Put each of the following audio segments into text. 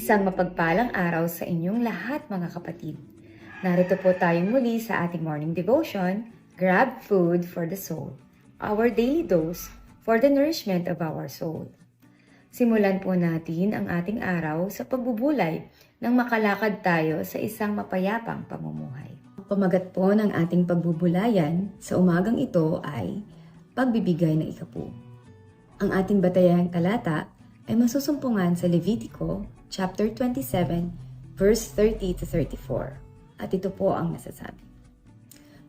Isang mapagpalang araw sa inyong lahat mga kapatid. Narito po tayong muli sa ating morning devotion, Grab Food for the Soul, our daily dose for the nourishment of our soul. Simulan po natin ang ating araw sa pagbubulay nang makalakad tayo sa isang mapayapang pamumuhay. Pamagat po ng ating pagbubulayan sa umagang ito ay pagbibigay ng ikapu. Ang ating batayang talata ay masusumpungan sa Levitico chapter 27, verse 30 to 34. At ito po ang nasasabi.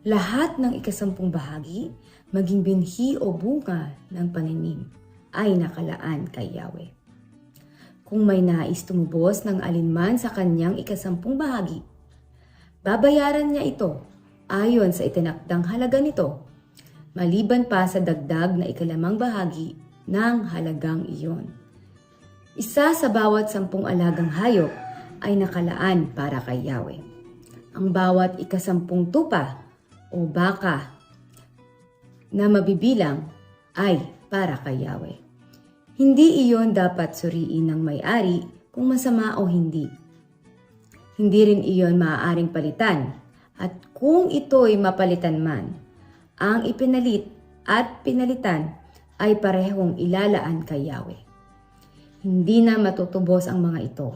Lahat ng ikasampung bahagi, maging binhi o bunga ng paninim, ay nakalaan kay Yahweh. Kung may nais tumubos ng alinman sa kanyang ikasampung bahagi, babayaran niya ito ayon sa itinakdang halaga nito, maliban pa sa dagdag na ikalimang bahagi ng halagang iyon. Isa sa bawat 10 alagang hayop ay nakalaan para kay Yahweh. Ang bawat ikasampung tupa o baka na mabibilang ay para kay Yahweh. Hindi iyon dapat suriin ng may-ari kung masama o hindi. Hindi rin iyon maaaring palitan, at kung ito'y mapalitan man, ang ipinalit at pinalitan ay parehong ilalaan kay Yahweh. Hindi na matutubos ang mga ito.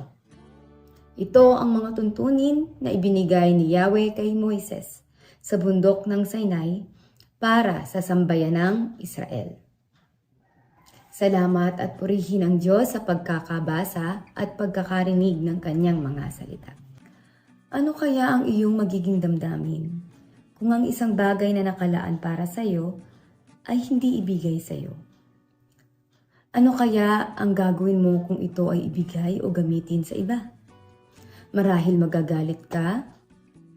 Ito ang mga tuntunin na ibinigay ni Yahweh kay Moises sa bundok ng Sinai para sa sambayanang Israel. Salamat at purihin ang Diyos sa pagkakabasa at pagkakarinig ng kanyang mga salita. Ano kaya ang iyong magiging damdamin kung ang isang bagay na nakalaan para sa iyo ay hindi ibigay sa iyo? Ano kaya ang gagawin mo kung ito ay ibigay o gamitin sa iba? Marahil magagalit ka,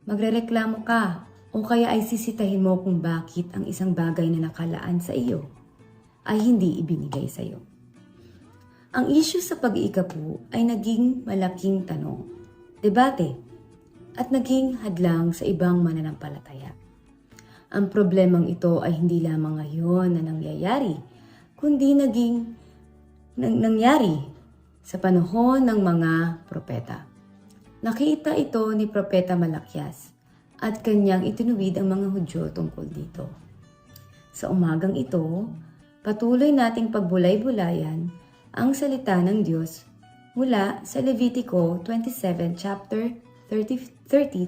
magrereklamo ka, o kaya ay sisitahin mo kung bakit ang isang bagay na nakalaan sa iyo ay hindi ibinigay sa iyo. Ang issue sa pag-iikapu ay naging malaking tanong, debate, at naging hadlang sa ibang mananampalataya. Ang problemang ito ay hindi lamang ngayon na nangyayari, kundi nangyari sa panahon ng mga propeta. Nakita ito ni Propeta Malakias at kanyang itinuwid ang mga Hudyo tungkol dito. Sa umagang ito, patuloy nating pagbulay-bulayan ang salita ng Diyos mula sa Levitico 27 chapter 30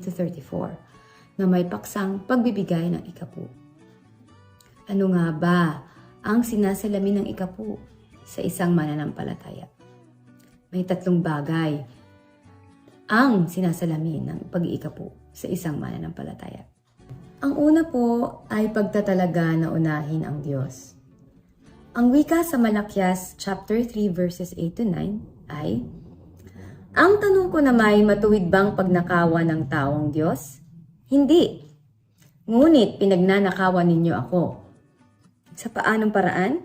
to 34 na may paksang pagbibigay ng ikapu. Ano nga ba ang sinasalamin ng ikapu sa isang mananampalataya? May tatlong bagay ang sinasalamin ng pag-iikapu sa isang mananampalataya. Ang una po ay pagtatalaga na unahin ang Diyos. Ang wika sa Malakias chapter 3 verses 8 to 9 ay, "Ang tanong ko na may matuwid bang pagnakawan ng taong Diyos? Hindi. Ngunit pinagnanakawan ninyo ako. Sa paanong paraan?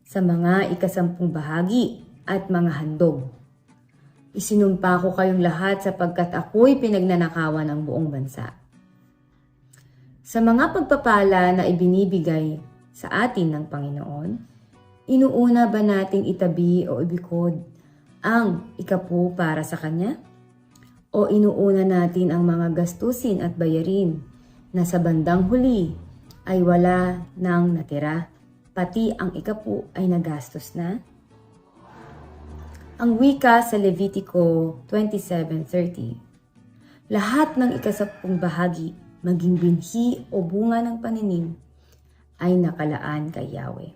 Sa mga ikasampung bahagi at mga handog. Isinumpa ko kayong lahat sapagkat ako'y pinagnanakawan ng buong bansa." Sa mga pagpapala na ibinibigay sa atin ng Panginoon, inuuna ba nating itabi o ibikod ang ikapu para sa Kanya? O inuuna natin ang mga gastusin at bayarin na sa bandang huli ay wala nang natira, pati ang ikapu ay nagastos na? Ang wika sa Levitico 27:30, "Lahat ng ikasampung bahagi, maging binhi o bunga ng paninim, ay nakalaan kay Yahweh."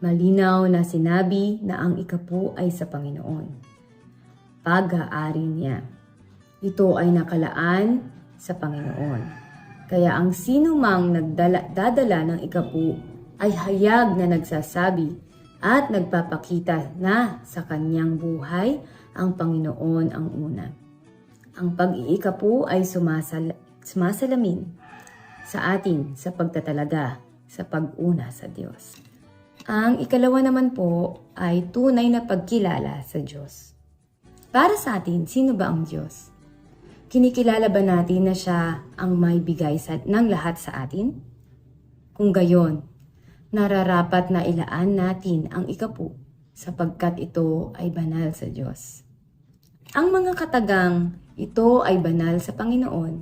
Malinaw na sinabi na ang ikapu ay sa Panginoon. Pag-aari niya. Ito ay nakalaan sa Panginoon. Kaya ang sino mang dadala ng ikapu ay hayag na nagsasabi at nagpapakita na sa kanyang buhay ang Panginoon ang una. Ang pag-iikapu ay sumasalamin sa atin sa pagtatalaga sa pag-una sa Diyos. Ang ikalawa naman po ay tunay na pagkilala sa Diyos. Para sa atin, sino ba ang Diyos? Kinikilala ba natin na Siya ang may bigay ng lahat sa atin? Kung gayon, nararapat na ilaan natin ang ikapu sapagkat ito ay banal sa Diyos. Ang mga katagang ito ay banal sa Panginoon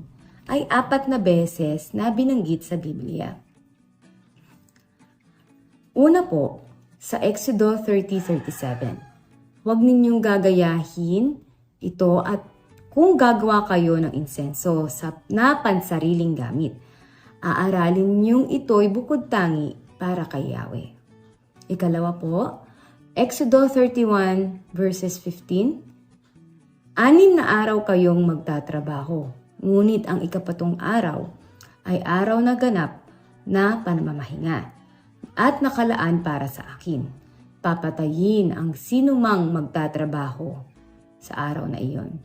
ay 4 beses na binanggit sa Biblia. Una po, sa Exodo 30:37, "Huwag ninyong gagayahin ito at kung gagawa kayo ng insenso na pansariling gamit, aaralin ninyong ito'y bukod tangi para kay Yahweh." Ikalawa po, Exodo 31 verses 15, "6 na araw kayong magtatrabaho, ngunit ang ikapatong araw ay araw na ganap na panamamahinga at nakalaan para sa akin. Papatayin ang sinumang magtatrabaho sa araw na iyon."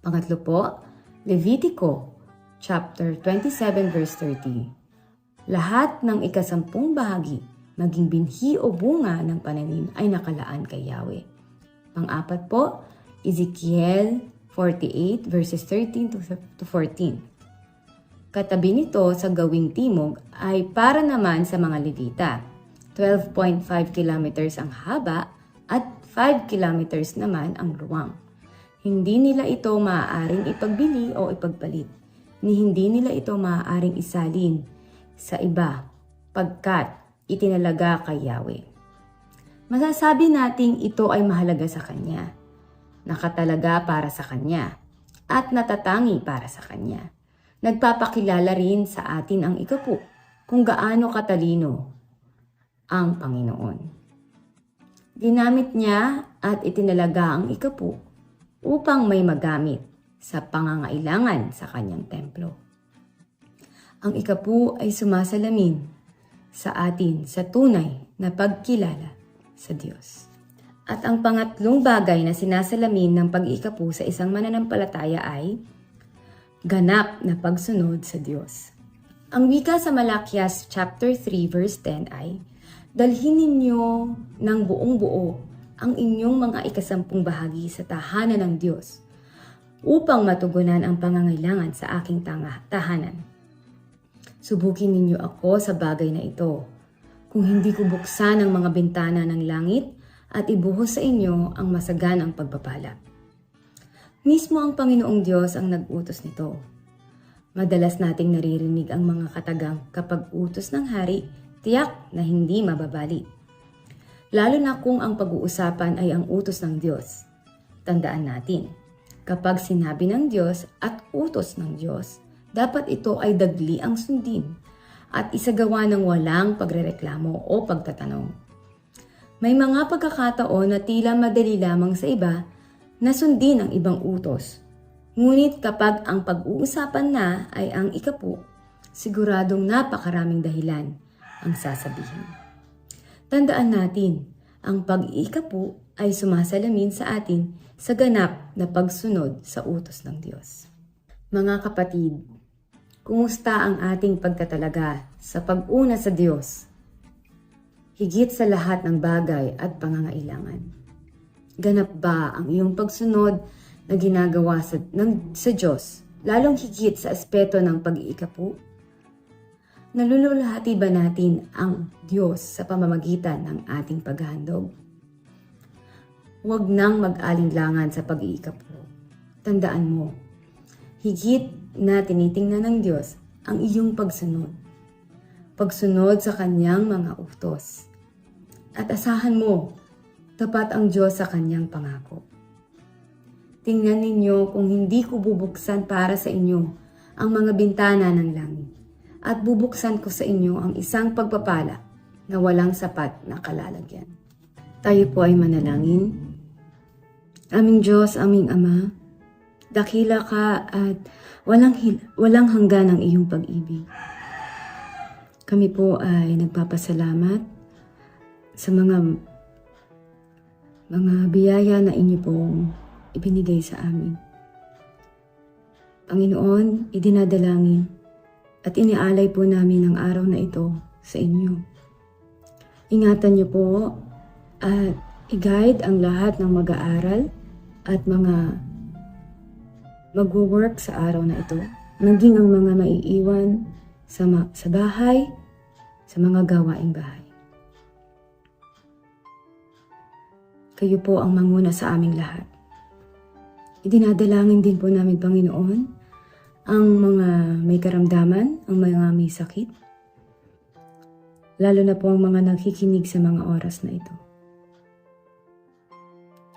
Pangatlo po, Levitico chapter 27 verse 30, "Lahat ng ikasampung bahagi, maging binhi o bunga ng pananim ay nakalaan kay Yahweh." Pang-apat po, Ezekiel 48 verses 13 to 14. Katabi nito sa gawing timog ay para naman sa mga Levita. 12.5 kilometers ang haba at 5 kilometers naman ang luwang. Hindi nila ito maaaring ipagbili o ipagpalit, ni hindi nila ito maaaring isalin sa iba pagkat itinalaga kay Yahweh. masasabi nating ito ay mahalaga sa Kanya, nakatalaga para sa Kanya, at natatangi para sa Kanya. Nagpapakilala rin sa atin ang ikapu kung gaano katalino ang Panginoon. Ginamit niya at itinalaga ang ikapu upang may magamit sa pangangailangan sa Kanyang templo. Ang ikapu ay sumasalamin sa atin sa tunay na pagkilala sa Diyos. At ang pangatlong bagay na sinasalamin ng pag-iikapu sa isang mananampalataya ay ganap na pagsunod sa Diyos. Ang wika sa Malakias chapter 3 verse 10 ay, dalhin ninyo ng buong buo ang inyong mga ikasampung bahagi sa tahanan ng Diyos upang matugunan ang pangangailangan sa aking tahanan. Subukin ninyo ako sa bagay na ito. Kung hindi ko buksan ang mga bintana ng langit at ibuhos sa inyo ang masaganang pagpapala. Mismo ang Panginoong Diyos ang nag-utos nito. Madalas nating naririnig ang mga katagang kapag utos ng hari, tiyak na hindi mababali. Lalo na kung ang pag-uusapan ay ang utos ng Diyos. Tandaan natin, kapag sinabi ng Diyos at utos ng Diyos, dapat ito ay dagli ang sundin at isagawa ng walang pagrereklamo o pagtatanong. May mga pagkakataon na tila madali lamang sa iba na sundin ang ibang utos. Ngunit kapag ang pag-uusapan na ay ang ikapu, siguradong napakaraming dahilan ang sasabihin. Tandaan natin, ang pag-iikapu ay sumasalamin sa atin sa ganap na pagsunod sa utos ng Diyos. Mga kapatid, kumusta ang ating pagtatalaga sa pag-una sa Diyos? Higit sa lahat ng bagay at pangangailangan. Ganap ba ang iyong pagsunod na ginagawa sa Diyos, lalong higit sa aspeto ng pag-iikapu? Nalululahati ba natin ang Diyos sa pamamagitan ng ating paghahandog? Huwag nang mag-alinlangan sa pag-iikapu. Tandaan mo, higit na tinitingnan ng Diyos ang iyong pagsunod. Pagsunod sa Kanyang mga utos. At asahan mo, tapat ang Diyos sa Kanyang pangako. Tingnan ninyo kung hindi ko bubuksan para sa inyo ang mga bintana ng langit at bubuksan ko sa inyo ang isang pagpapala na walang sapat na kalalagyan. Tayo po ay manalangin. Aming Diyos, aming Ama, dakila ka at walang hanggan ang iyong pag-ibig. Kami po ay nagpapasalamat sa mga biyaya na inyo pong ibinigay sa amin. Panginoon, idinadalangin at inialay po namin ang araw na ito sa inyo. Ingatan niyo po at i-guide ang lahat ng mag-aaral at mga mag-work sa araw na ito, maging ang mga maiiwan sa bahay, sa mga gawaing bahay. Kayo po ang manguna sa aming lahat. Idinadalangin din po namin, Panginoon, ang mga may karamdaman, ang mga may sakit, lalo na po ang mga nagkikinig sa mga oras na ito.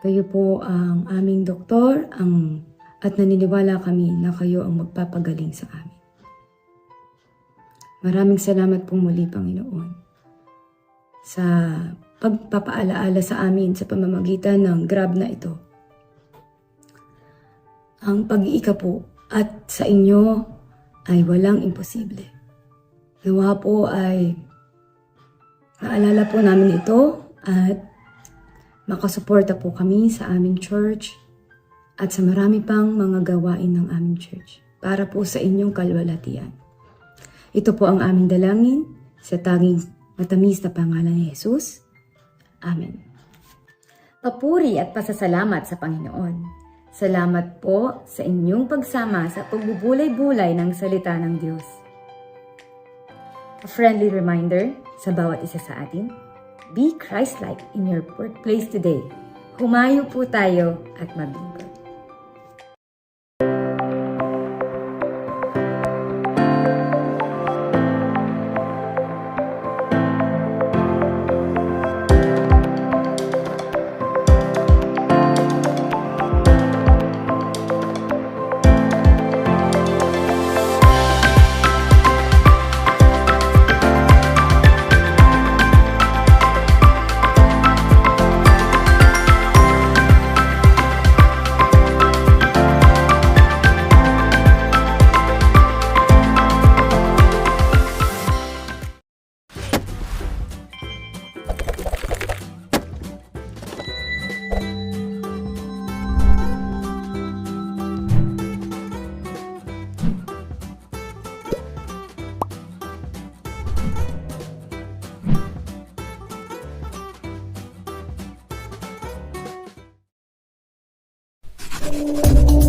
Kayo po ang aming doktor, at naniniwala kami na kayo ang magpapagaling sa amin. Maraming salamat po muli, Panginoon, sa pagpapaalaala sa amin sa pamamagitan ng Grab na ito. Ang pag-iikapu at sa inyo ay walang imposible. Nawa po ay naalala po namin ito at makasuporta po kami sa aming church at sa marami pang mga gawain ng aming church para po sa inyong kalwalhatian. Ito po ang aming dalangin sa tanging matamis na pangalan ni Jesus. Amen. Papuri at pasasalamat sa Panginoon. Salamat po sa inyong pagsama sa pagbubulay-bulay ng salita ng Diyos. A friendly reminder sa bawat isa sa atin, be Christ-like in your workplace today. Humayo po tayo at maglingkod. Bye!